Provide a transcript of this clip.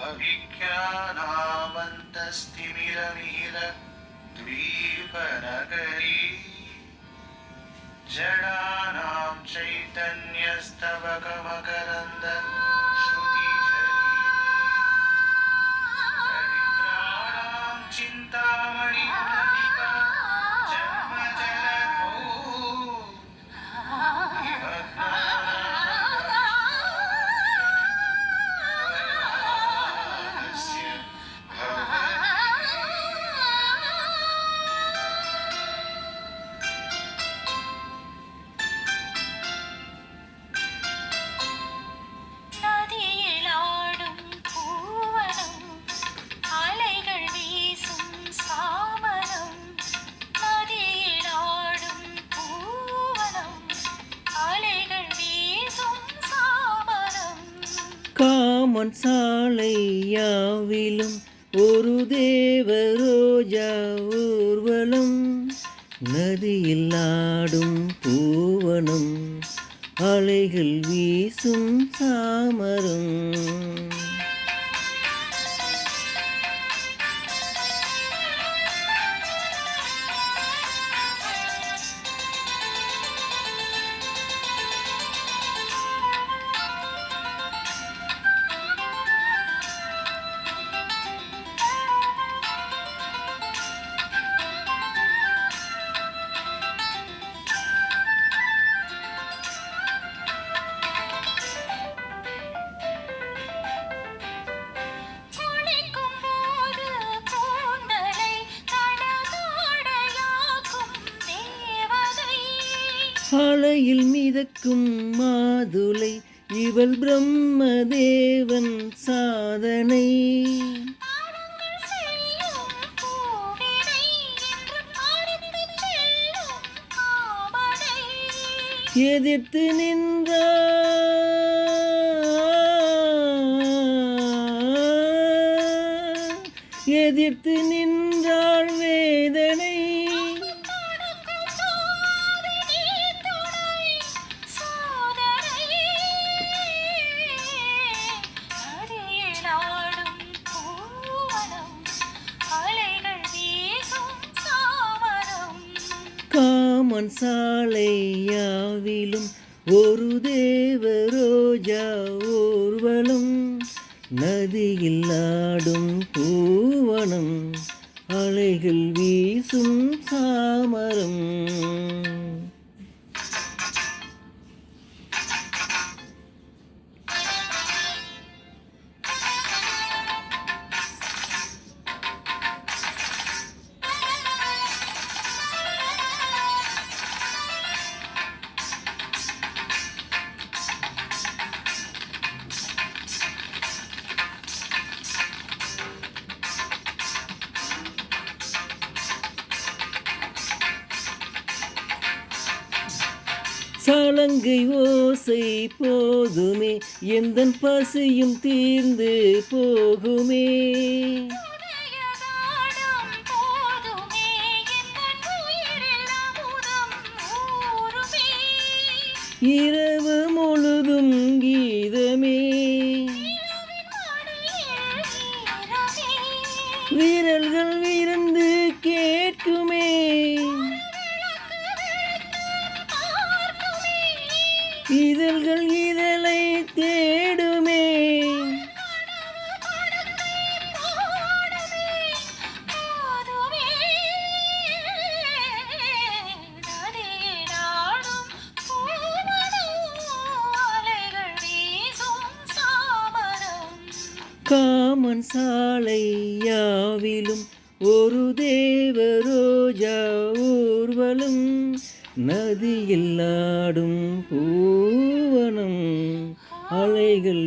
अभिज्ञानामन्तस्तिमिरमिहिर द्वीपनगरी जडानां चैतन्यस्तवकमकरन्द श्रुतिझरी दरिद्राणां चिन्तामणिगणिका जन्मजलधौ निमग्नानास्य நதியிலாடும் பூவனம் அலைகள் வீசும் சாமரம் நதியிலாடும் பூவனம் அலைகள் வீசும் சாமரம் காமன் சாலை யாவிலும் ஒரு தேவ ரோஜா ஊர்வலம் நதியில் ஆடும் பூவனம் அலைகள் வீசும் சாமரம் குளிக்கும் போது கூந்தலை தடகாடையாக்கும் தேவதை அலையில் மிதக்கும் மாதுளை இவள் பிரம்மதேவன் சாதனை பாவங்கள் செய்யும் பூவினை என்று பாடித்துச் செல்லும் காமனை எதிர்த்து நின்றாள் வேதனை தடுக்கும் சோதி நீ துணை சோதனை நதியிலாடும் பூவனம் அலைகள் வீசும் சாமரம் காமன் சாலை யாவிலும் ஒரு தேவ ரோஜா ஊர்வலம் நதியில் ஆடும் பூவனம் அலைகள் வீசும் சாமரம் சலங்கை ஓசை போதுமே எந்தன் பசியும் தீர்ந்து போகுமே உடையதாடும் போதுமே எந்தன் உயிரில் அமுதம் ஊறுமே இரவு முழுதும் கீதமே நிலவின் மடியில் ஈரமே விரல்கள் விருந்து கேட்குமே விளக்கு விழித்து பார்க்குமே இதழ்கள் இதழை தேடுமே கனவு படுத்தேன் போடுமே போதுமே நதியிலாடும் பூவனம் அலைகள் வீசும் சாமரம் காமன் சாலை யாவிலும் ஒரு தேவ ரோஜா ஊர்வலம் நதியில் ஆடும் பூவனம் அலைகள்